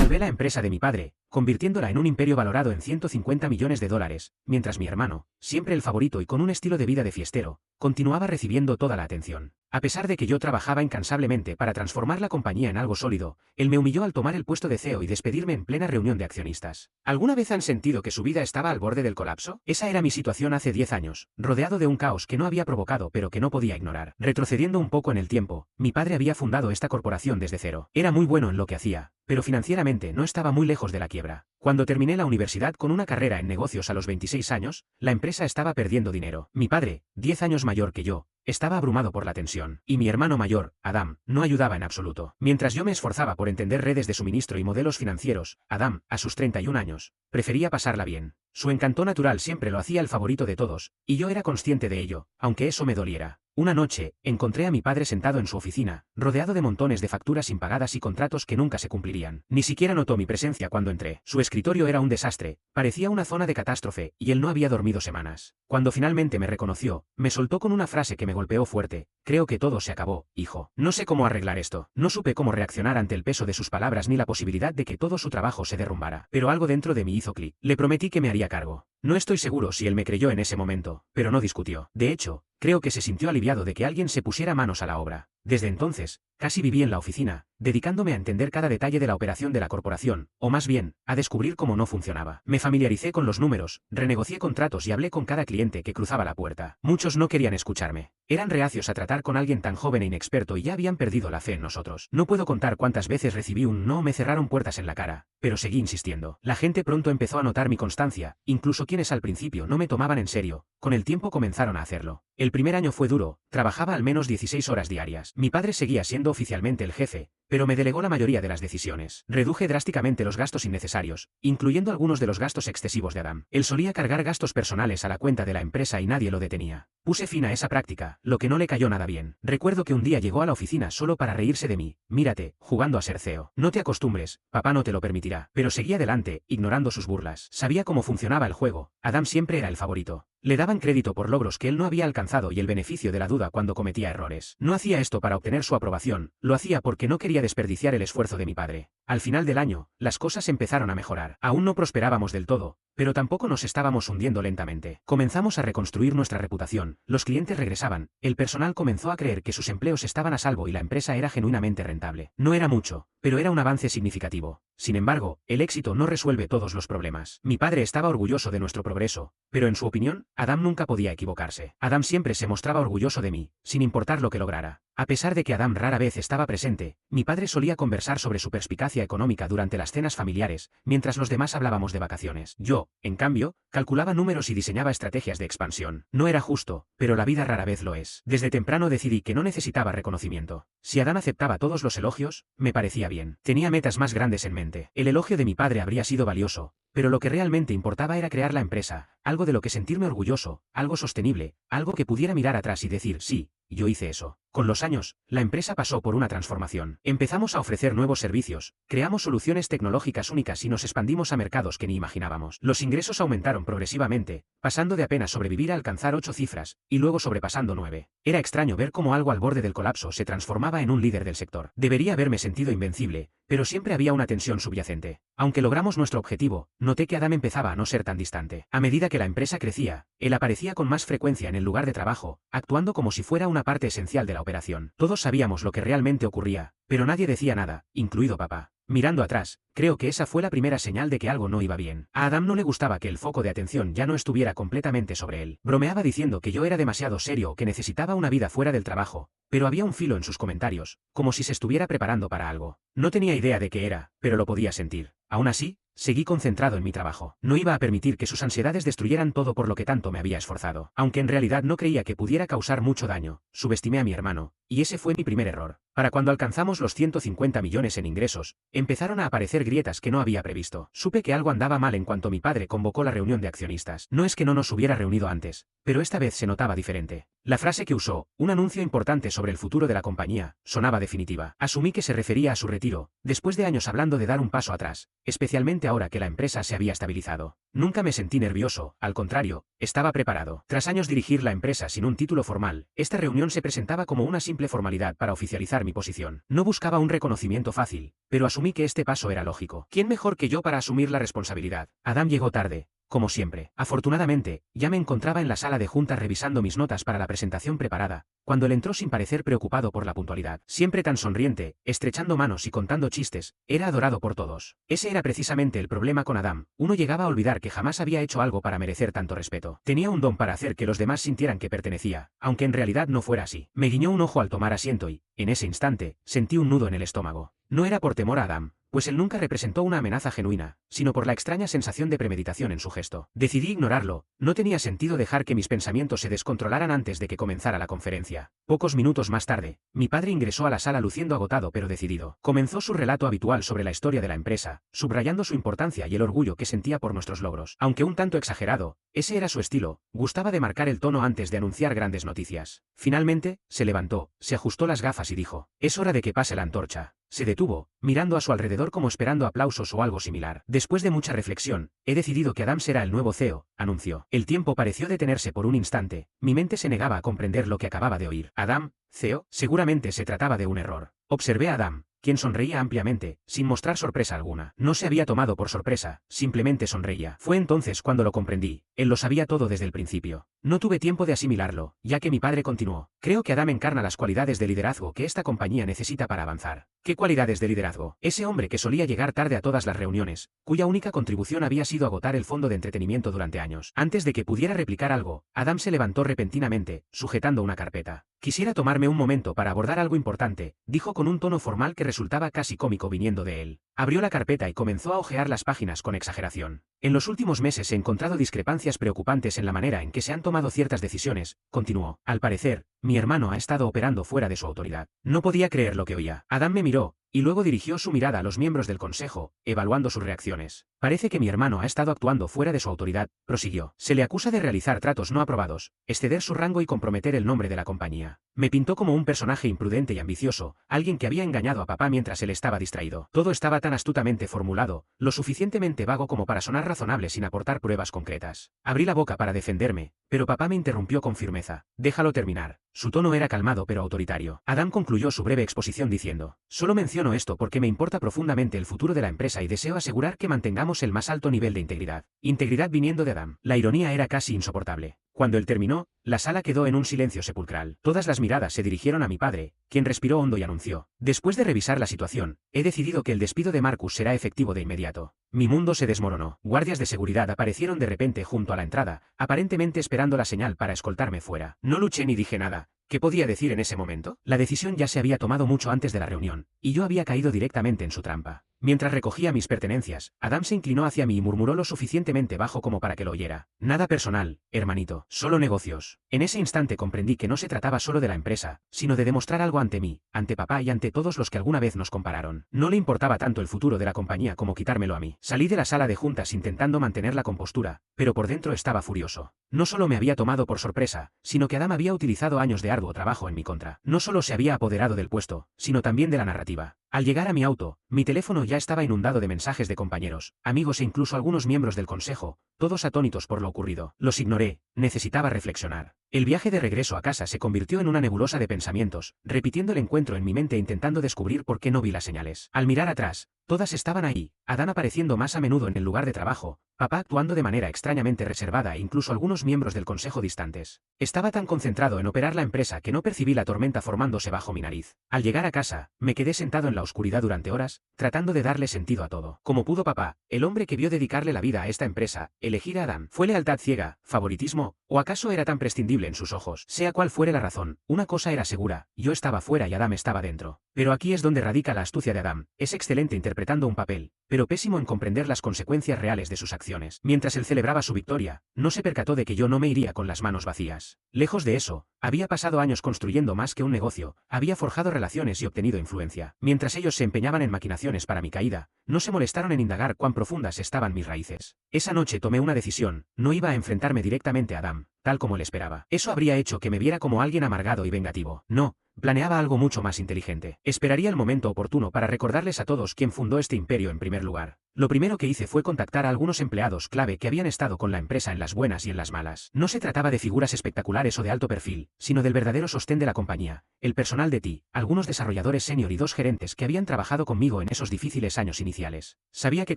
Salvé la empresa de mi padre, convirtiéndola en un imperio valorado en 150 millones de dólares, mientras mi hermano, siempre el favorito y con un estilo de vida de fiestero, continuaba recibiendo toda la atención. A pesar de que yo trabajaba incansablemente para transformar la compañía en algo sólido, él me humilló al tomar el puesto de CEO y despedirme en plena reunión de accionistas. ¿Alguna vez han sentido que su vida estaba al borde del colapso? Esa era mi situación hace 10 años, rodeado de un caos que no había provocado pero que no podía ignorar. Retrocediendo un poco en el tiempo, mi padre había fundado esta corporación desde cero. Era muy bueno en lo que hacía, pero financieramente no estaba muy lejos de la quiebra. Cuando terminé la universidad con una carrera en negocios a los 26 años, la empresa estaba perdiendo dinero. Mi padre, 10 años mayor que yo, estaba abrumado por la tensión, y mi hermano mayor, Adam, no ayudaba en absoluto. Mientras yo me esforzaba por entender redes de suministro y modelos financieros, Adam, a sus 31 años, prefería pasarla bien. Su encanto natural siempre lo hacía el favorito de todos, y yo era consciente de ello, aunque eso me doliera. Una noche, encontré a mi padre sentado en su oficina, rodeado de montones de facturas impagadas y contratos que nunca se cumplirían. Ni siquiera notó mi presencia cuando entré. Su escritorio era un desastre, parecía una zona de catástrofe, y él no había dormido semanas. Cuando finalmente me reconoció, me soltó con una frase que me golpeó fuerte: creo que todo se acabó, hijo. No sé cómo arreglar esto. No supe cómo reaccionar ante el peso de sus palabras ni la posibilidad de que todo su trabajo se derrumbara. Pero algo dentro de mí hizo clic. Le prometí que me haría cargo. No estoy seguro si él me creyó en ese momento, pero no discutió. De hecho, creo que se sintió aliviado de que alguien se pusiera manos a la obra. Desde entonces, casi viví en la oficina, dedicándome a entender cada detalle de la operación de la corporación, o más bien, a descubrir cómo no funcionaba. Me familiaricé con los números, renegocié contratos y hablé con cada cliente que cruzaba la puerta. Muchos no querían escucharme. Eran reacios a tratar con alguien tan joven e inexperto y ya habían perdido la fe en nosotros. No puedo contar cuántas veces recibí un no o me cerraron puertas en la cara, pero seguí insistiendo. La gente pronto empezó a notar mi constancia, incluso quienes al principio no me tomaban en serio, con el tiempo comenzaron a hacerlo. El primer año fue duro, trabajaba al menos 16 horas diarias. Mi padre seguía siendo oficialmente el jefe, pero me delegó la mayoría de las decisiones. Reduje drásticamente los gastos innecesarios, incluyendo algunos de los gastos excesivos de Adam. Él solía cargar gastos personales a la cuenta de la empresa y nadie lo detenía. Puse fin a esa práctica, lo que no le cayó nada bien. Recuerdo que un día llegó a la oficina solo para reírse de mí. Mírate, jugando a ser CEO. No te acostumbres, papá no te lo permitirá. Pero seguí adelante, ignorando sus burlas. Sabía cómo funcionaba el juego. Adam siempre era el favorito. Le daban crédito por logros que él no había alcanzado y el beneficio de la duda cuando cometía errores. No hacía esto para obtener su aprobación, lo hacía porque no quería desperdiciar el esfuerzo de mi padre. Al final del año, las cosas empezaron a mejorar. Aún no prosperábamos del todo, pero tampoco nos estábamos hundiendo lentamente. Comenzamos a reconstruir nuestra reputación, los clientes regresaban, el personal comenzó a creer que sus empleos estaban a salvo y la empresa era genuinamente rentable. No era mucho, pero era un avance significativo. Sin embargo, el éxito no resuelve todos los problemas. Mi padre estaba orgulloso de nuestro progreso, pero en su opinión, Adam nunca podía equivocarse. Adam siempre se mostraba orgulloso de mí, sin importar lo que lograra. A pesar de que Adam rara vez estaba presente, mi padre solía conversar sobre su perspicacia económica durante las cenas familiares, mientras los demás hablábamos de vacaciones. Yo, en cambio, calculaba números y diseñaba estrategias de expansión. No era justo, pero la vida rara vez lo es. Desde temprano decidí que no necesitaba reconocimiento. Si Adam aceptaba todos los elogios, me parecía bien. Tenía metas más grandes en mente. El elogio de mi padre habría sido valioso, pero lo que realmente importaba era crear la empresa, algo de lo que sentirme orgulloso, algo sostenible, algo que pudiera mirar atrás y decir, sí, yo hice eso. Con los años, la empresa pasó por una transformación. Empezamos a ofrecer nuevos servicios, creamos soluciones tecnológicas únicas y nos expandimos a mercados que ni imaginábamos. Los ingresos aumentaron progresivamente, pasando de apenas sobrevivir a alcanzar 8 cifras, y luego sobrepasando 9. Era extraño ver cómo algo al borde del colapso se transformaba en un líder del sector. Debería haberme sentido invencible, pero siempre había una tensión subyacente. Aunque logramos nuestro objetivo, noté que Adam empezaba a no ser tan distante. A medida que la empresa crecía, él aparecía con más frecuencia en el lugar de trabajo, actuando como si fuera una parte esencial de la operación. Todos sabíamos lo que realmente ocurría, pero nadie decía nada, incluido papá. Mirando atrás, creo que esa fue la primera señal de que algo no iba bien. A Adam no le gustaba que el foco de atención ya no estuviera completamente sobre él. Bromeaba diciendo que yo era demasiado serio o que necesitaba una vida fuera del trabajo, pero había un filo en sus comentarios, como si se estuviera preparando para algo. No tenía idea de qué era, pero lo podía sentir. Aún así, seguí concentrado en mi trabajo. No iba a permitir que sus ansiedades destruyeran todo por lo que tanto me había esforzado. Aunque en realidad no creía que pudiera causar mucho daño, subestimé a mi hermano, y ese fue mi primer error. Para cuando alcanzamos los 150 millones en ingresos, empezaron a aparecer grietas que no había previsto. Supe que algo andaba mal en cuanto mi padre convocó la reunión de accionistas. No es que no nos hubiera reunido antes, pero esta vez se notaba diferente. La frase que usó, un anuncio importante sobre el futuro de la compañía, sonaba definitiva. Asumí que se refería a su retiro, después de años hablando de dar un paso atrás, especialmente ahora que la empresa se había estabilizado. Nunca me sentí nervioso, al contrario, estaba preparado. Tras años dirigir la empresa sin un título formal, esta reunión se presentaba como una simple simple formalidad para oficializar mi posición. No buscaba un reconocimiento fácil, pero asumí que este paso era lógico. ¿Quién mejor que yo para asumir la responsabilidad? Adam llegó tarde, como siempre. Afortunadamente, ya me encontraba en la sala de juntas revisando mis notas para la presentación preparada, cuando él entró sin parecer preocupado por la puntualidad. Siempre tan sonriente, estrechando manos y contando chistes, era adorado por todos. Ese era precisamente el problema con Adam. Uno llegaba a olvidar que jamás había hecho algo para merecer tanto respeto. Tenía un don para hacer que los demás sintieran que pertenecía, aunque en realidad no fuera así. Me guiñó un ojo al tomar asiento y, en ese instante, sentí un nudo en el estómago. No era por temor a Adam, pues él nunca representó una amenaza genuina, sino por la extraña sensación de premeditación en su gesto. Decidí ignorarlo, no tenía sentido dejar que mis pensamientos se descontrolaran antes de que comenzara la conferencia. Pocos minutos más tarde, mi padre ingresó a la sala luciendo agotado pero decidido. Comenzó su relato habitual sobre la historia de la empresa, subrayando su importancia y el orgullo que sentía por nuestros logros. Aunque un tanto exagerado, ese era su estilo, gustaba de marcar el tono antes de anunciar grandes noticias. Finalmente, se levantó, se ajustó las gafas y dijo: «Es hora de que pase la antorcha». Se detuvo, mirando a su alrededor como esperando aplausos o algo similar. «Después de mucha reflexión, he decidido que Adam será el nuevo CEO», anunció. El tiempo pareció detenerse por un instante, mi mente se negaba a comprender lo que acababa de oír. «¿Adam? CEO?» Seguramente se trataba de un error. Observé a Adam, quien sonreía ampliamente, sin mostrar sorpresa alguna. No se había tomado por sorpresa, simplemente sonreía. Fue entonces cuando lo comprendí, él lo sabía todo desde el principio. No tuve tiempo de asimilarlo, ya que mi padre continuó: «Creo que Adam encarna las cualidades de liderazgo que esta compañía necesita para avanzar». ¿Qué cualidades de liderazgo? Ese hombre que solía llegar tarde a todas las reuniones, cuya única contribución había sido agotar el fondo de entretenimiento durante años. Antes de que pudiera replicar algo, Adam se levantó repentinamente, sujetando una carpeta. «Quisiera tomarme un momento para abordar algo importante», dijo con un tono formal que resultaba casi cómico viniendo de él. Abrió la carpeta y comenzó a hojear las páginas con exageración. «En los últimos meses he encontrado discrepancias preocupantes en la manera en que se han tomado ciertas decisiones», continuó. «Al parecer, mi hermano ha estado operando fuera de su autoridad». No podía creer lo que oía. Adam me miró, y luego dirigió su mirada a los miembros del consejo, evaluando sus reacciones. «Parece que mi hermano ha estado actuando fuera de su autoridad», prosiguió. «Se le acusa de realizar tratos no aprobados, exceder su rango y comprometer el nombre de la compañía. Me pintó como un personaje imprudente y ambicioso, alguien que había engañado a papá mientras él estaba distraído. Todo estaba tan astutamente formulado, lo suficientemente vago como para sonar razonable sin aportar pruebas concretas. Abrí la boca para defenderme, pero papá me interrumpió con firmeza. «Déjalo terminar». Su tono era calmado pero autoritario. Adam concluyó su breve exposición diciendo: «Solo menciono esto porque me importa profundamente el futuro de la empresa y deseo asegurar que mantengamos el más alto nivel de integridad». Integridad viniendo de Adam. La ironía era casi insoportable. Cuando él terminó, la sala quedó en un silencio sepulcral. Todas las miradas se dirigieron a mi padre, quien respiró hondo y anunció: «Después de revisar la situación, he decidido que el despido de Marcus será efectivo de inmediato». Mi mundo se desmoronó. Guardias de seguridad aparecieron de repente junto a la entrada, aparentemente esperando la señal para escoltarme fuera. No luché ni dije nada. ¿Qué podía decir en ese momento? La decisión ya se había tomado mucho antes de la reunión, y yo había caído directamente en su trampa. Mientras recogía mis pertenencias, Adam se inclinó hacia mí y murmuró lo suficientemente bajo como para que lo oyera: «Nada personal, hermanito, solo negocios». En ese instante comprendí que no se trataba solo de la empresa, sino de demostrar algo ante mí, ante papá y ante todos los que alguna vez nos compararon. No le importaba tanto el futuro de la compañía como quitármelo a mí. Salí de la sala de juntas intentando mantener la compostura, pero por dentro estaba furioso. No solo me había tomado por sorpresa, sino que Adam había utilizado años de arduo trabajo en mi contra. No solo se había apoderado del puesto, sino también de la narrativa. Al llegar a mi auto, mi teléfono ya estaba inundado de mensajes de compañeros, amigos e incluso algunos miembros del consejo, todos atónitos por lo ocurrido. Los ignoré, necesitaba reflexionar. El viaje de regreso a casa se convirtió en una nebulosa de pensamientos, repitiendo el encuentro en mi mente e intentando descubrir por qué no vi las señales. Al mirar atrás, todas estaban ahí, Adán apareciendo más a menudo en el lugar de trabajo, papá actuando de manera extrañamente reservada e incluso algunos miembros del consejo distantes. Estaba tan concentrado en operar la empresa que no percibí la tormenta formándose bajo mi nariz. Al llegar a casa, me quedé sentado en la oscuridad durante horas, tratando de darle sentido a todo. Como pudo papá, el hombre que vio dedicarle la vida a esta empresa, elegir a Adán? ¿Fue lealtad ciega, favoritismo, o acaso era tan prescindible en sus ojos? Sea cual fuere la razón, una cosa era segura: yo estaba fuera y Adán estaba dentro. Pero aquí es donde radica la astucia de Adán. Es excelente interpretando un papel, pero pésimo en comprender las consecuencias reales de sus acciones. Mientras él celebraba su victoria, no se percató de que yo no me iría con las manos vacías. Lejos de eso, había pasado años construyendo más que un negocio, había forjado relaciones y obtenido influencia. Mientras ellos se empeñaban en maquinaciones para mi caída, no se molestaron en indagar cuán profundas estaban mis raíces. Esa noche tomé una decisión: no iba a enfrentarme directamente a Adán, tal como él esperaba. Eso habría hecho que me viera como alguien amargado y vengativo. No. Planeaba algo mucho más inteligente. Esperaría el momento oportuno para recordarles a todos quién fundó este imperio en primer lugar. Lo primero que hice fue contactar a algunos empleados clave que habían estado con la empresa en las buenas y en las malas. No se trataba de figuras espectaculares o de alto perfil, sino del verdadero sostén de la compañía, el personal de TI, algunos desarrolladores senior y 2 gerentes que habían trabajado conmigo en esos difíciles años iniciales. Sabía que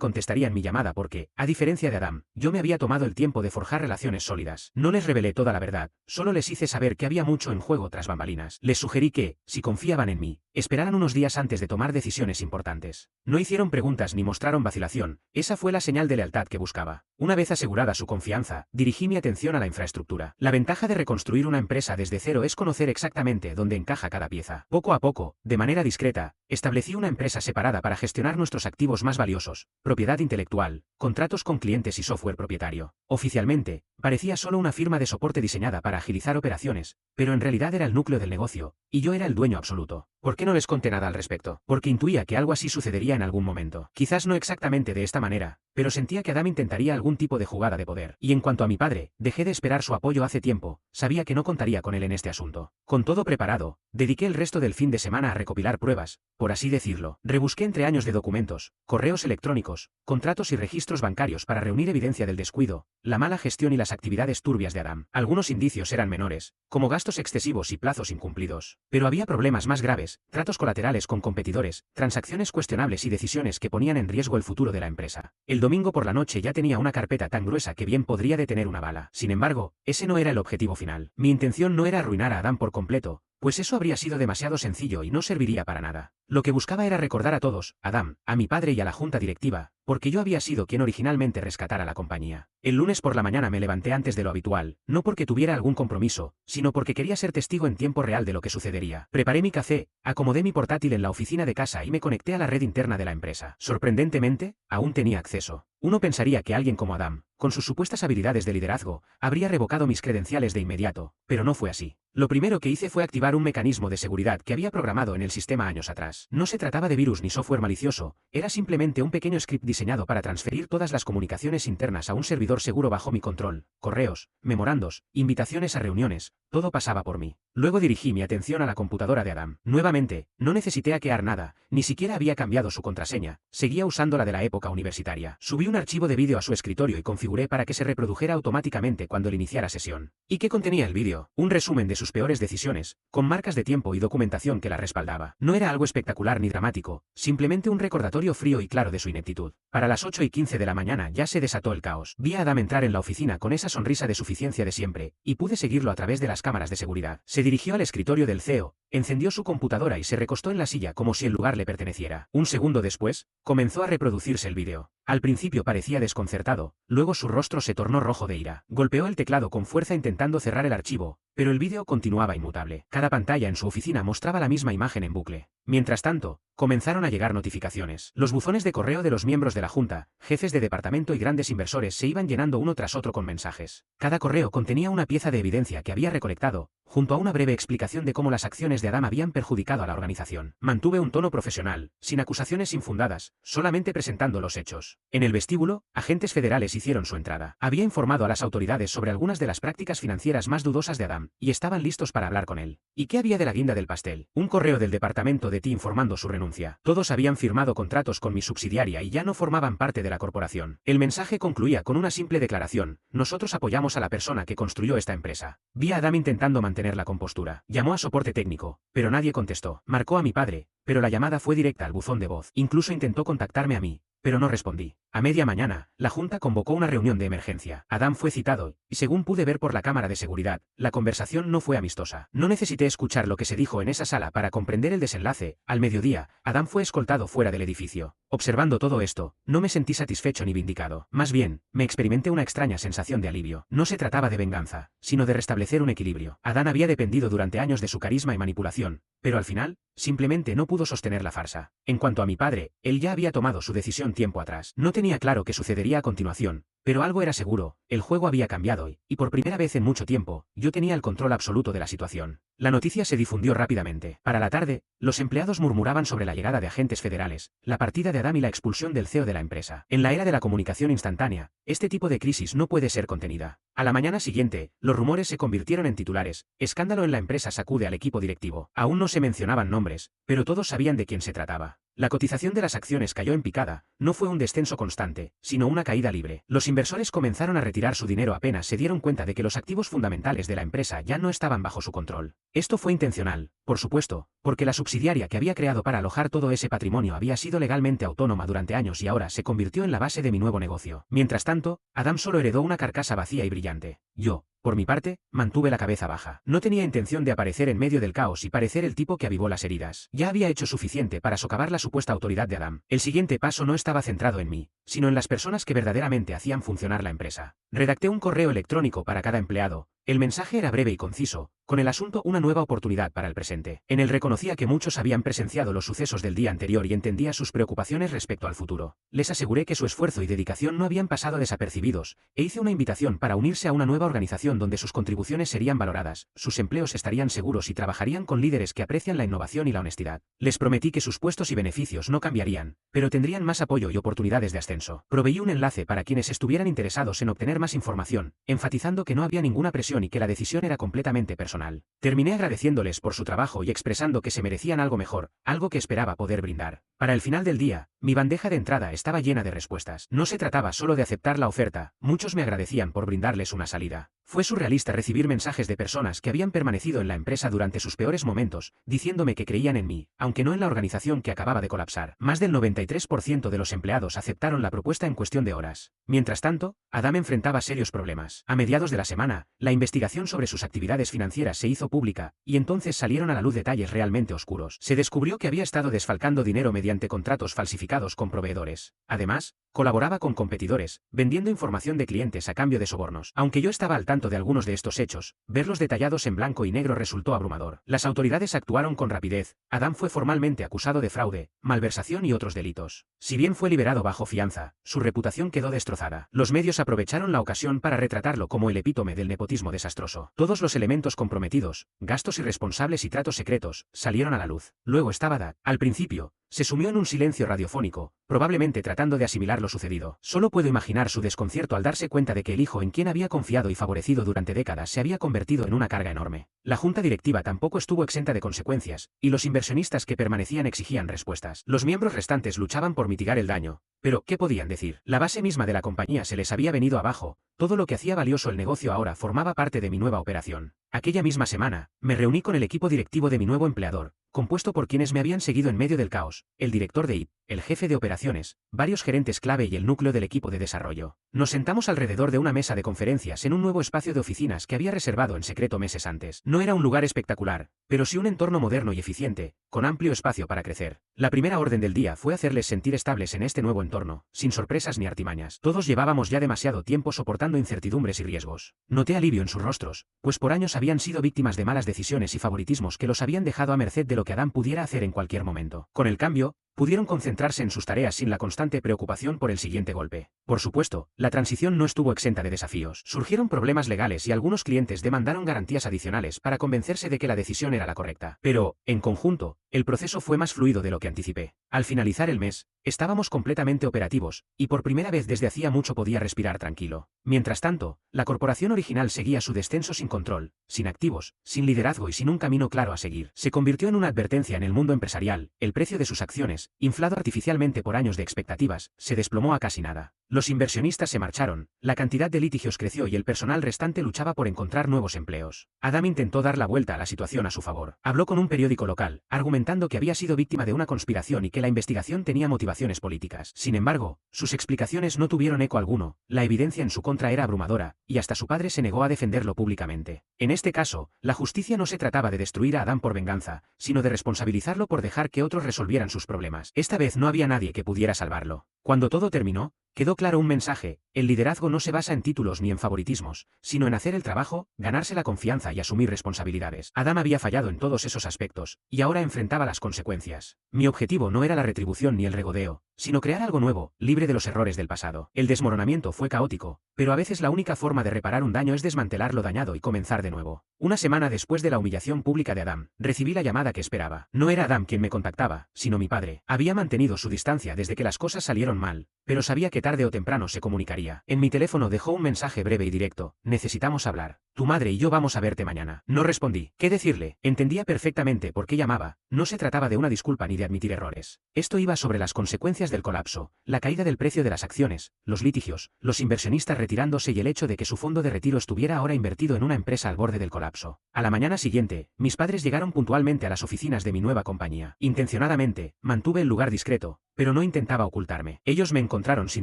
contestarían mi llamada porque, a diferencia de Adam, yo me había tomado el tiempo de forjar relaciones sólidas. No les revelé toda la verdad, solo les hice saber que había mucho en juego tras bambalinas. Les sugerí que, si confiaban en mí, esperaran unos días antes de tomar decisiones importantes. No hicieron preguntas ni mostraron vacilación, esa fue la señal de lealtad que buscaba. Una vez asegurada su confianza, dirigí mi atención a la infraestructura. La ventaja de reconstruir una empresa desde cero es conocer exactamente dónde encaja cada pieza. Poco a poco, de manera discreta, establecí una empresa separada para gestionar nuestros activos más valiosos, propiedad intelectual, contratos con clientes y software propietario. Oficialmente, parecía solo una firma de soporte diseñada para agilizar operaciones, pero en realidad era el núcleo del negocio, y yo era el dueño absoluto. ¿Por qué no les conté nada al respecto? Porque intuía que algo así sucedería en algún momento. Quizás no exactamente de esta manera, pero sentía que Adam intentaría algún tipo de jugada de poder. Y en cuanto a mi padre, dejé de esperar su apoyo hace tiempo, sabía que no contaría con él en este asunto. Con todo preparado, dediqué el resto del fin de semana a recopilar pruebas, por así decirlo. Rebusqué entre años de documentos, correos electrónicos, contratos y registros bancarios para reunir evidencia del descuido, la mala gestión y las actividades turbias de Adam. Algunos indicios eran menores, como gastos excesivos y plazos incumplidos. Pero había problemas más graves, tratos colaterales con competidores, transacciones cuestionables y decisiones que ponían en riesgo el futuro de la empresa. El domingo por la noche ya tenía una carpeta tan gruesa que bien podría detener una bala. Sin embargo, ese no era el objetivo final. Mi intención no era arruinar a Adam por completo, pues eso habría sido demasiado sencillo y no serviría para nada. Lo que buscaba era recordar a todos, a Adam, a mi padre y a la junta directiva, porque yo había sido quien originalmente rescatara la compañía. El lunes por la mañana me levanté antes de lo habitual, no porque tuviera algún compromiso, sino porque quería ser testigo en tiempo real de lo que sucedería. Preparé mi café, acomodé mi portátil en la oficina de casa y me conecté a la red interna de la empresa. Sorprendentemente, aún tenía acceso. Uno pensaría que alguien como Adam, con sus supuestas habilidades de liderazgo, habría revocado mis credenciales de inmediato, pero no fue así. Lo primero que hice fue activar un mecanismo de seguridad que había programado en el sistema años atrás. No se trataba de virus ni software malicioso, era simplemente un pequeño script diseñado para transferir todas las comunicaciones internas a un servidor seguro bajo mi control, correos, memorandos, invitaciones a reuniones, todo pasaba por mí. Luego dirigí mi atención a la computadora de Adam. Nuevamente, no necesité hackear nada, ni siquiera había cambiado su contraseña, seguía usando la de la época universitaria. Subí un archivo de vídeo a su escritorio y configuré para que se reprodujera automáticamente cuando él iniciara sesión. ¿Y qué contenía el vídeo? Un resumen de sus peores decisiones, con marcas de tiempo y documentación que la respaldaba. No era algo espectacular ni dramático, simplemente un recordatorio frío y claro de su ineptitud. Para las 8:15 de la mañana ya se desató el caos. Vi a Adam entrar en la oficina con esa sonrisa de suficiencia de siempre, y pude seguirlo a través de las cámaras de seguridad. Se dirigió al escritorio del CEO, encendió su computadora y se recostó en la silla como si el lugar le perteneciera. Un segundo después, comenzó a reproducirse el vídeo. Al principio parecía desconcertado, luego su rostro se tornó rojo de ira. Golpeó el teclado con fuerza intentando cerrar el archivo, pero el vídeo continuaba inmutable. Cada pantalla en su oficina mostraba la misma imagen en bucle. Mientras tanto, comenzaron a llegar notificaciones. Los buzones de correo de los miembros de la junta, jefes de departamento y grandes inversores se iban llenando uno tras otro con mensajes. Cada correo contenía una pieza de evidencia que había recolectado, junto a una breve explicación de cómo las acciones de Adam habían perjudicado a la organización. Mantuve un tono profesional, sin acusaciones infundadas, solamente presentando los hechos. En el vestíbulo, agentes federales hicieron su entrada. Había informado a las autoridades sobre algunas de las prácticas financieras más dudosas de Adam, y estaban listos para hablar con él. ¿Y qué había de la guinda del pastel? Un correo del departamento de TI informando su renuncia. Todos habían firmado contratos con mi subsidiaria y ya no formaban parte de la corporación. El mensaje concluía con una simple declaración: nosotros apoyamos a la persona que construyó esta empresa. Vi a Adam intentando mantener la compostura. Llamó a soporte técnico, pero nadie contestó. Marcó a mi padre, pero la llamada fue directa al buzón de voz. Incluso intentó contactarme a mí, pero no respondí. A media mañana, la junta convocó una reunión de emergencia. Adam fue citado, y según pude ver por la cámara de seguridad, la conversación no fue amistosa. No necesité escuchar lo que se dijo en esa sala para comprender el desenlace. Al mediodía, Adam fue escoltado fuera del edificio. Observando todo esto, no me sentí satisfecho ni vindicado. Más bien, me experimenté una extraña sensación de alivio. No se trataba de venganza, sino de restablecer un equilibrio. Adam había dependido durante años de su carisma y manipulación, pero al final, simplemente no pudo sostener la farsa. En cuanto a mi padre, él ya había tomado su decisión tiempo atrás. No tenía claro qué sucedería a continuación, pero algo era seguro: el juego había cambiado y por primera vez en mucho tiempo, yo tenía el control absoluto de la situación. La noticia se difundió rápidamente. Para la tarde, los empleados murmuraban sobre la llegada de agentes federales, la partida de Adam y la expulsión del CEO de la empresa. En la era de la comunicación instantánea, este tipo de crisis no puede ser contenida. A la mañana siguiente, los rumores se convirtieron en titulares: escándalo en la empresa sacude al equipo directivo. Aún no se mencionaban nombres, pero todos sabían de quién se trataba. La cotización de las acciones cayó en picada, no fue un descenso constante, sino una caída libre. Los inversores comenzaron a retirar su dinero apenas se dieron cuenta de que los activos fundamentales de la empresa ya no estaban bajo su control. Esto fue intencional, por supuesto, porque la subsidiaria que había creado para alojar todo ese patrimonio había sido legalmente autónoma durante años y ahora se convirtió en la base de mi nuevo negocio. Mientras tanto, Adam solo heredó una carcasa vacía y brillante. Yo, por mi parte, mantuve la cabeza baja. No tenía intención de aparecer en medio del caos y parecer el tipo que avivó las heridas. Ya había hecho suficiente para socavar la supuesta autoridad de Adam. El siguiente paso no estaba centrado en mí, sino en las personas que verdaderamente hacían funcionar la empresa. Redacté un correo electrónico para cada empleado. El mensaje era breve y conciso, con el asunto una nueva oportunidad para el presente. En él reconocía que muchos habían presenciado los sucesos del día anterior y entendía sus preocupaciones respecto al futuro. Les aseguré que su esfuerzo y dedicación no habían pasado desapercibidos, e hice una invitación para unirse a una nueva organización donde sus contribuciones serían valoradas, sus empleos estarían seguros y trabajarían con líderes que aprecian la innovación y la honestidad. Les prometí que sus puestos y beneficios no cambiarían, pero tendrían más apoyo y oportunidades de ascenso. Proveí un enlace para quienes estuvieran interesados en obtener más información, enfatizando que no había ninguna presión y que la decisión era completamente personal. Terminé agradeciéndoles por su trabajo y expresando que se merecían algo mejor, algo que esperaba poder brindar. Para el final del día, mi bandeja de entrada estaba llena de respuestas. No se trataba solo de aceptar la oferta, muchos me agradecían por brindarles una salida. Fue surrealista recibir mensajes de personas que habían permanecido en la empresa durante sus peores momentos, diciéndome que creían en mí, aunque no en la organización que acababa de colapsar. Más del 93% de los empleados aceptaron la propuesta en cuestión de horas. Mientras tanto, Adam enfrentaba serios problemas. A mediados de la semana, la investigación sobre sus actividades financieras se hizo pública, y entonces salieron a la luz detalles realmente oscuros. Se descubrió que había estado desfalcando dinero mediante contratos falsificados con proveedores. Además, colaboraba con competidores, vendiendo información de clientes a cambio de sobornos. Aunque yo estaba al tanto de algunos de estos hechos, verlos detallados en blanco y negro resultó abrumador. Las autoridades actuaron con rapidez. Adam fue formalmente acusado de fraude, malversación y otros delitos. Si bien fue liberado bajo fianza, su reputación quedó destrozada. Los medios aprovecharon la ocasión para retratarlo como el epítome del nepotismo desastroso. Todos los elementos comprometidos, gastos irresponsables y tratos secretos, salieron a la luz. Luego estaba Dad. Al principio, se sumió en un silencio radiofónico, probablemente tratando de asimilar lo sucedido. Solo puedo imaginar su desconcierto al darse cuenta de que el hijo en quien había confiado y favorecido durante décadas se había convertido en una carga enorme. La junta directiva tampoco estuvo exenta de consecuencias, y los inversionistas que permanecían exigían respuestas. Los miembros restantes luchaban por mitigar el daño. Pero, ¿qué podían decir? La base misma de la compañía se les había venido abajo, todo lo que hacía valioso el negocio ahora formaba parte de mi nueva operación. Aquella misma semana, me reuní con el equipo directivo de mi nuevo empleador, compuesto por quienes me habían seguido en medio del caos, el director de IP, el jefe de operaciones, varios gerentes clave y el núcleo del equipo de desarrollo. Nos sentamos alrededor de una mesa de conferencias en un nuevo espacio de oficinas que había reservado en secreto meses antes. No era un lugar espectacular, pero sí un entorno moderno y eficiente, con amplio espacio para crecer. La primera orden del día fue hacerles sentir estables en este nuevo entorno, sin sorpresas ni artimañas. Todos llevábamos ya demasiado tiempo soportando incertidumbres y riesgos. Noté alivio en sus rostros, pues por años habían sido víctimas de malas decisiones y favoritismos que los habían dejado a merced de lo que Adam pudiera hacer en cualquier momento. Con el cambio, pudieron concentrarse en sus tareas sin la constante preocupación por el siguiente golpe. Por supuesto, la transición no estuvo exenta de desafíos. Surgieron problemas legales y algunos clientes demandaron garantías adicionales para convencerse de que la decisión era la correcta. Pero, en conjunto, el proceso fue más fluido de lo que anticipé. Al finalizar el mes, estábamos completamente operativos, y por primera vez desde hacía mucho podía respirar tranquilo. Mientras tanto, la corporación original seguía su descenso sin control, sin activos, sin liderazgo y sin un camino claro a seguir. Se convirtió en una advertencia en el mundo empresarial. El precio de sus acciones, inflado artificialmente por años de expectativas, se desplomó a casi nada. Los inversionistas se marcharon, la cantidad de litigios creció y el personal restante luchaba por encontrar nuevos empleos. Adam intentó dar la vuelta a la situación a su favor. Habló con un periódico local, argumentando que había sido víctima de una conspiración y que la investigación tenía motivaciones políticas. Sin embargo, sus explicaciones no tuvieron eco alguno, la evidencia en su contra era abrumadora, y hasta su padre se negó a defenderlo públicamente. En este caso, la justicia no se trataba de destruir a Adam por venganza, sino de responsabilizarlo por dejar que otros resolvieran sus problemas. Esta vez no había nadie que pudiera salvarlo. Cuando todo terminó, quedó claro un mensaje: el liderazgo no se basa en títulos ni en favoritismos, sino en hacer el trabajo, ganarse la confianza y asumir responsabilidades. Adam había fallado en todos esos aspectos, y ahora enfrentaba las consecuencias. Mi objetivo no era la retribución ni el regodeo, sino crear algo nuevo, libre de los errores del pasado. El desmoronamiento fue caótico, pero a veces la única forma de reparar un daño es desmantelar lo dañado y comenzar de nuevo. Una semana después de la humillación pública de Adam, recibí la llamada que esperaba. No era Adam quien me contactaba, sino mi padre. Había mantenido su distancia desde que las cosas salieron mal, pero sabía que tarde o temprano se comunicarían. día. En mi teléfono dejó un mensaje breve y directo: necesitamos hablar. Tu madre y yo vamos a verte mañana. No respondí. ¿Qué decirle? Entendía perfectamente por qué llamaba. No se trataba de una disculpa ni de admitir errores. Esto iba sobre las consecuencias del colapso, la caída del precio de las acciones, los litigios, los inversionistas retirándose y el hecho de que su fondo de retiro estuviera ahora invertido en una empresa al borde del colapso. A la mañana siguiente, mis padres llegaron puntualmente a las oficinas de mi nueva compañía. Intencionadamente, mantuve el lugar discreto, pero no intentaba ocultarme. Ellos me encontraron sin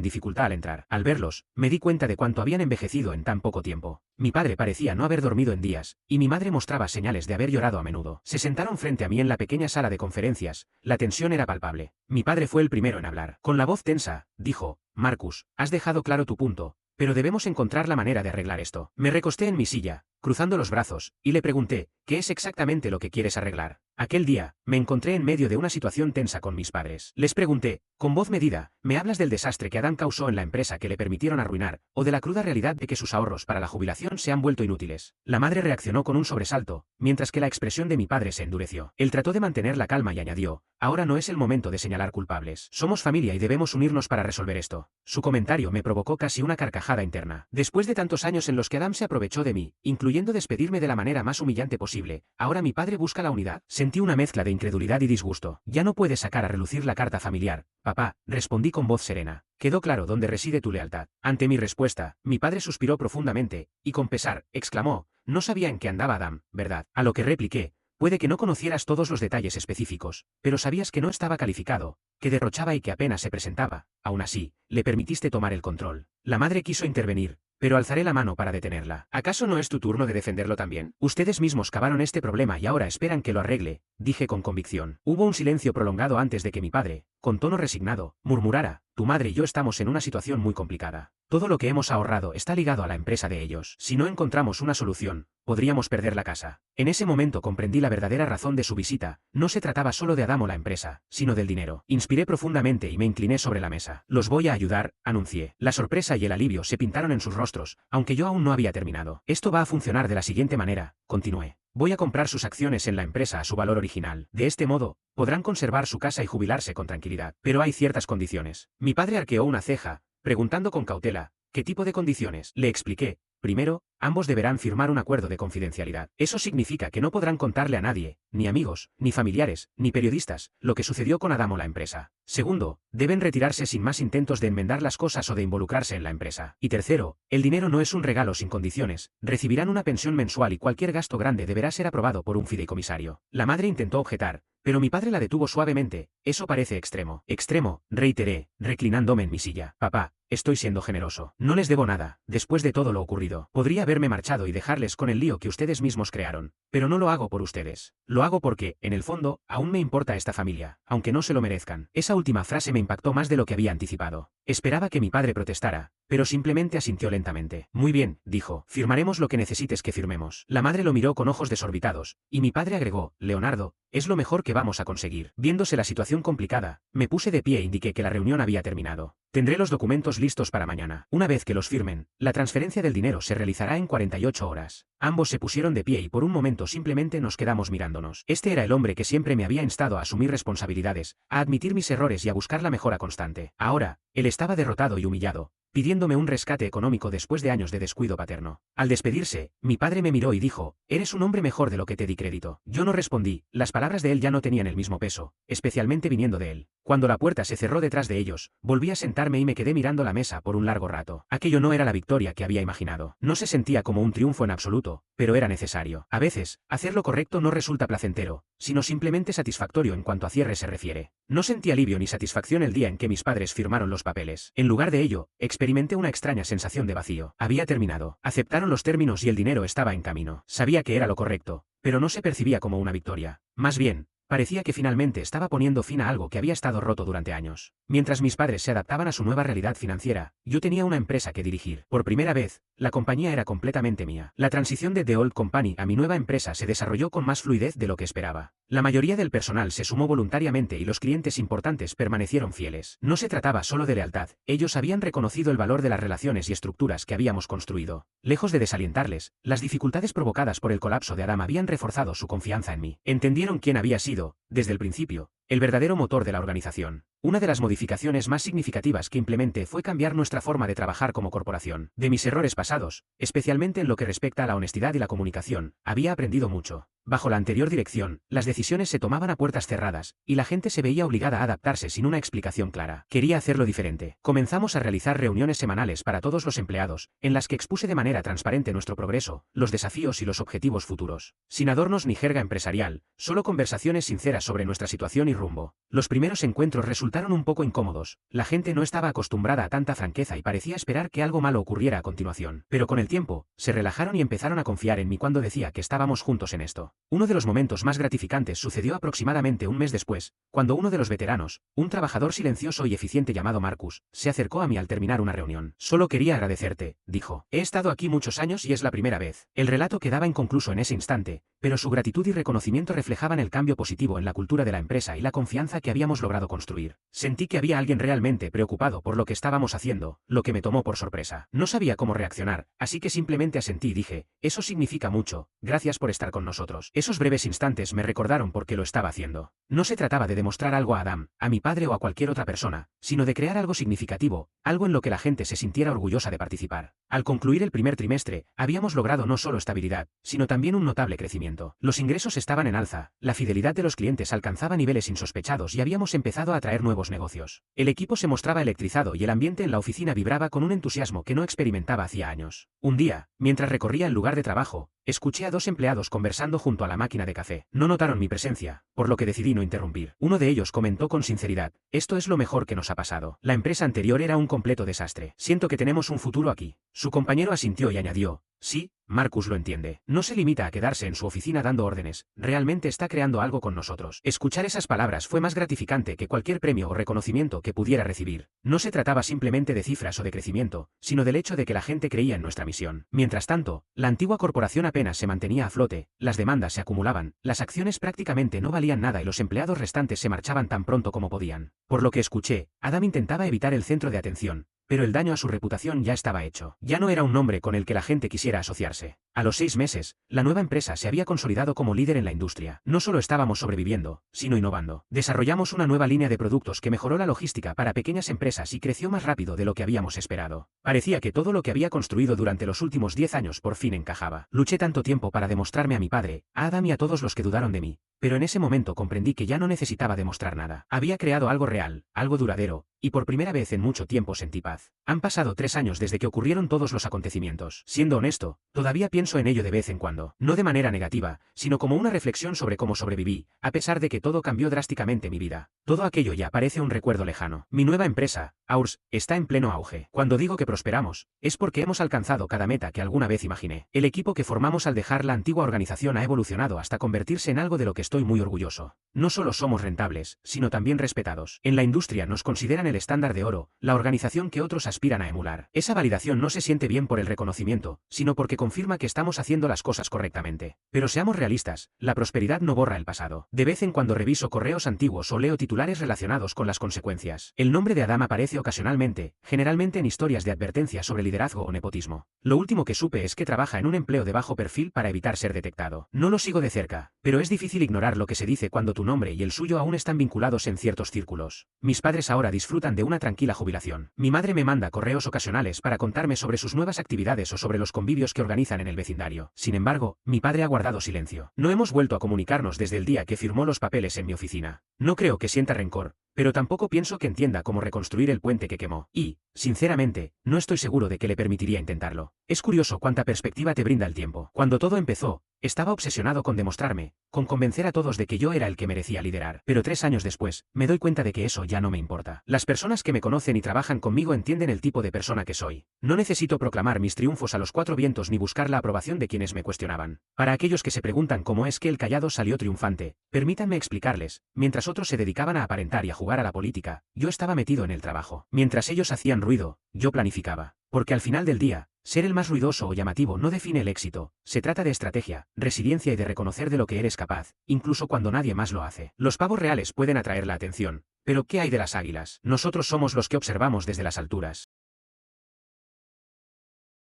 dificultad al entrar. Al verlos, me di cuenta de cuánto habían envejecido en tan poco tiempo. Mi padre parecía no haber dormido en días, y mi madre mostraba señales de haber llorado a menudo. Se sentaron frente a mí en la pequeña sala de conferencias. La tensión era palpable. Mi padre fue el primero en hablar. Con la voz tensa, dijo: Marcus, has dejado claro tu punto, pero debemos encontrar la manera de arreglar esto. Me recosté en mi silla, cruzando los brazos, y le pregunté: ¿qué es exactamente lo que quieres arreglar? Aquel día, me encontré en medio de una situación tensa con mis padres. Les pregunté, con voz medida: ¿me hablas del desastre que Adán causó en la empresa que le permitieron arruinar, o de la cruda realidad de que sus ahorros para la jubilación se han vuelto inútiles? La madre reaccionó con un sobresalto, mientras que la expresión de mi padre se endureció. Él trató de mantener la calma y añadió: ahora no es el momento de señalar culpables. Somos familia y debemos unirnos para resolver esto. Su comentario me provocó casi una carcajada interna. Después de tantos años en los que Adam se aprovechó de mí, incluyendo despedirme de la manera más humillante posible, ahora mi padre busca la unidad. Sentí una mezcla de incredulidad y disgusto. Ya no puedes sacar a relucir la carta familiar, papá, respondí con voz serena. Quedó claro dónde reside tu lealtad. Ante mi respuesta, mi padre suspiró profundamente, y con pesar, exclamó: no sabía en qué andaba Adam, ¿verdad? A lo que repliqué: puede que no conocieras todos los detalles específicos, pero sabías que no estaba calificado, que derrochaba y que apenas se presentaba. Aún así, le permitiste tomar el control. La madre quiso intervenir, pero alzaré la mano para detenerla. ¿Acaso no es tu turno de defenderlo también? Ustedes mismos cavaron este problema y ahora esperan que lo arregle, dije con convicción. Hubo un silencio prolongado antes de que mi padre, con tono resignado, murmurara: tu madre y yo estamos en una situación muy complicada. Todo lo que hemos ahorrado está ligado a la empresa de ellos. Si no encontramos una solución, podríamos perder la casa. En ese momento comprendí la verdadera razón de su visita. No se trataba solo de Adam o la empresa, sino del dinero. Inspiré profundamente y me incliné sobre la mesa. Los voy a ayudar, anuncié. La sorpresa y el alivio se pintaron en sus rostros, aunque yo aún no había terminado. Esto va a funcionar de la siguiente manera, continué. Voy a comprar sus acciones en la empresa a su valor original. De este modo, podrán conservar su casa y jubilarse con tranquilidad. Pero hay ciertas condiciones. Mi padre arqueó una ceja, preguntando con cautela: ¿qué tipo de condiciones? Le expliqué. Primero, ambos deberán firmar un acuerdo de confidencialidad. Eso significa que no podrán contarle a nadie, ni amigos, ni familiares, ni periodistas, lo que sucedió con Adam o la empresa. Segundo, deben retirarse sin más intentos de enmendar las cosas o de involucrarse en la empresa. Y tercero, el dinero no es un regalo sin condiciones. Recibirán una pensión mensual y cualquier gasto grande deberá ser aprobado por un fideicomisario. La madre intentó objetar, pero mi padre la detuvo suavemente. Eso parece extremo. Extremo, reiteré, reclinándome en mi silla. Papá, estoy siendo generoso. No les debo nada, después de todo lo ocurrido. Podría haberme marchado y dejarles con el lío que ustedes mismos crearon, pero no lo hago por ustedes. Lo hago porque, en el fondo, aún me importa esta familia, aunque no se lo merezcan. Esa última frase me impactó más de lo que había anticipado. Esperaba que mi padre protestara, pero simplemente asintió lentamente. Muy bien, dijo, firmaremos lo que necesites que firmemos. La madre lo miró con ojos desorbitados, y mi padre agregó: Leonardo, es lo mejor que vamos a conseguir. Viéndose la situación complicada, me puse de pie e indiqué que la reunión había terminado. Tendré los documentos listos para mañana. Una vez que los firmen, la transferencia del dinero se realizará en 48 horas. Ambos se pusieron de pie y por un momento simplemente nos quedamos mirándonos. Este era el hombre que siempre me había instado a asumir responsabilidades, a admitir mis errores y a buscar la mejora constante. Ahora, él estaba derrotado y humillado, pidiéndome un rescate económico después de años de descuido paterno. Al despedirse, mi padre me miró y dijo: eres un hombre mejor de lo que te di crédito. Yo no respondí. Las palabras de él ya no tenían el mismo peso, especialmente viniendo de él. Cuando la puerta se cerró detrás de ellos, volví a sentarme y me quedé mirando la mesa por un largo rato. Aquello no era la victoria que había imaginado. No se sentía como un triunfo en absoluto, pero era necesario. A veces, hacer lo correcto no resulta placentero, sino simplemente satisfactorio en cuanto a cierre se refiere. No sentí alivio ni satisfacción el día en que mis padres firmaron los papeles. En lugar de ello, experimenté una extraña sensación de vacío. Había terminado. Aceptaron los términos y el dinero estaba en camino. Sabía que era lo correcto, pero no se percibía como una victoria. Más bien, parecía que finalmente estaba poniendo fin a algo que había estado roto durante años. Mientras mis padres se adaptaban a su nueva realidad financiera, yo tenía una empresa que dirigir. Por primera vez, la compañía era completamente mía. La transición de The Old Company a mi nueva empresa se desarrolló con más fluidez de lo que esperaba. La mayoría del personal se sumó voluntariamente y los clientes importantes permanecieron fieles. No se trataba solo de lealtad, ellos habían reconocido el valor de las relaciones y estructuras que habíamos construido. Lejos de desalientarles, las dificultades provocadas por el colapso de Adam habían reforzado su confianza en mí. Entendieron quién había sido sido, desde el principio, el verdadero motor de la organización. Una de las modificaciones más significativas que implementé fue cambiar nuestra forma de trabajar como corporación. De mis errores pasados, especialmente en lo que respecta a la honestidad y la comunicación, había aprendido mucho. Bajo la anterior dirección, las decisiones se tomaban a puertas cerradas, y la gente se veía obligada a adaptarse sin una explicación clara. Quería hacerlo diferente. Comenzamos a realizar reuniones semanales para todos los empleados, en las que expuse de manera transparente nuestro progreso, los desafíos y los objetivos futuros. Sin adornos ni jerga empresarial, solo conversaciones sinceras sobre nuestra situación y rumbo. Los primeros encuentros resultaron un poco incómodos. La gente no estaba acostumbrada a tanta franqueza y parecía esperar que algo malo ocurriera a continuación. Pero con el tiempo, se relajaron y empezaron a confiar en mí cuando decía que estábamos juntos en esto. Uno de los momentos más gratificantes sucedió aproximadamente un mes después, cuando uno de los veteranos, un trabajador silencioso y eficiente llamado Marcus, se acercó a mí al terminar una reunión. Solo quería agradecerte, dijo. He estado aquí muchos años y es la primera vez. El relato quedaba inconcluso en ese instante, pero su gratitud y reconocimiento reflejaban el cambio positivo en la cultura de la empresa y la confianza que habíamos logrado construir. Sentí que había alguien realmente preocupado por lo que estábamos haciendo, lo que me tomó por sorpresa. No sabía cómo reaccionar, así que simplemente asentí y dije, eso significa mucho, gracias por estar con nosotros. Esos breves instantes me recordaron por qué lo estaba haciendo. No se trataba de demostrar algo a Adam, a mi padre o a cualquier otra persona, sino de crear algo significativo, algo en lo que la gente se sintiera orgullosa de participar. Al concluir el primer trimestre, habíamos logrado no solo estabilidad, sino también un notable crecimiento. Los ingresos estaban en alza, la fidelidad de los clientes alcanzaba niveles insospechados y habíamos empezado a atraer nuevos negocios. El equipo se mostraba electrizado y el ambiente en la oficina vibraba con un entusiasmo que no experimentaba hacía años. Un día, mientras recorría el lugar de trabajo, escuché a dos empleados conversando junto a la máquina de café. No notaron mi presencia, por lo que decidí no interrumpir. Uno de ellos comentó con sinceridad, esto es lo mejor que nos ha pasado. La empresa anterior era un completo desastre. Siento que tenemos un futuro aquí. Su compañero asintió y añadió, sí, Marcus lo entiende. No se limita a quedarse en su oficina dando órdenes, realmente está creando algo con nosotros. Escuchar esas palabras fue más gratificante que cualquier premio o reconocimiento que pudiera recibir. No se trataba simplemente de cifras o de crecimiento, sino del hecho de que la gente creía en nuestra misión. Mientras tanto, la antigua corporación apenas se mantenía a flote, las demandas se acumulaban, las acciones prácticamente no valían nada y los empleados restantes se marchaban tan pronto como podían. Por lo que escuché, Adam intentaba evitar el centro de atención, pero el daño a su reputación ya estaba hecho. Ya no era un nombre con el que la gente quisiera asociarse. A los 6 meses, la nueva empresa se había consolidado como líder en la industria. No solo estábamos sobreviviendo, sino innovando. Desarrollamos una nueva línea de productos que mejoró la logística para pequeñas empresas y creció más rápido de lo que habíamos esperado. Parecía que todo lo que había construido durante los últimos 10 años por fin encajaba. Luché tanto tiempo para demostrarme a mi padre, a Adam y a todos los que dudaron de mí. Pero en ese momento comprendí que ya no necesitaba demostrar nada. Había creado algo real, algo duradero, y por primera vez en mucho tiempo sentí paz. Han pasado 3 años desde que ocurrieron todos los acontecimientos. Siendo honesto, todavía pienso en ello de vez en cuando. No de manera negativa, sino como una reflexión sobre cómo sobreviví, a pesar de que todo cambió drásticamente mi vida. Todo aquello ya parece un recuerdo lejano. Mi nueva empresa, Ours, está en pleno auge. Cuando digo que prosperamos, es porque hemos alcanzado cada meta que alguna vez imaginé. El equipo que formamos al dejar la antigua organización ha evolucionado hasta convertirse en algo de lo que estoy muy orgulloso. No solo somos rentables, sino también respetados. En la industria nos consideran el estándar de oro, la organización que otros aspiran a emular. Esa validación no se siente bien por el reconocimiento, sino porque confirma que estamos haciendo las cosas correctamente. Pero seamos realistas, la prosperidad no borra el pasado. De vez en cuando reviso correos antiguos o leo titulares relacionados con las consecuencias. El nombre de Adam aparece ocasionalmente, generalmente en historias de advertencia sobre liderazgo o nepotismo. Lo último que supe es que trabaja en un empleo de bajo perfil para evitar ser detectado. No lo sigo de cerca, pero es difícil ignorar lo que se dice cuando tu nombre y el suyo aún están vinculados en ciertos círculos. Mis padres ahora disfrutan de una tranquila jubilación. Mi madre me manda correos ocasionales para contarme sobre sus nuevas actividades o sobre los convivios que organizan en el vecindario. Sin embargo, mi padre ha guardado silencio. No hemos vuelto a comunicarnos desde el día que firmó los papeles en mi oficina. No creo que sienta rencor, pero tampoco pienso que entienda cómo reconstruir el puente que quemó. Y, sinceramente, no estoy seguro de que le permitiría intentarlo. Es curioso cuánta perspectiva te brinda el tiempo. Cuando todo empezó, estaba obsesionado con demostrarme, con convencer a todos de que yo era el que merecía liderar. Pero 3 años después, me doy cuenta de que eso ya no me importa. Las personas que me conocen y trabajan conmigo entienden el tipo de persona que soy. No necesito proclamar mis triunfos a los 4 vientos ni buscar la aprobación de quienes me cuestionaban. Para aquellos que se preguntan cómo es que el callado salió triunfante, permítanme explicarles, mientras otros se dedicaban a aparentar y a jugar a la política, yo estaba metido en el trabajo. Mientras ellos hacían ruido, yo planificaba. Porque al final del día, ser el más ruidoso o llamativo no define el éxito. Se trata de estrategia, resiliencia y de reconocer de lo que eres capaz, incluso cuando nadie más lo hace. Los pavos reales pueden atraer la atención, pero ¿qué hay de las águilas? Nosotros somos los que observamos desde las alturas.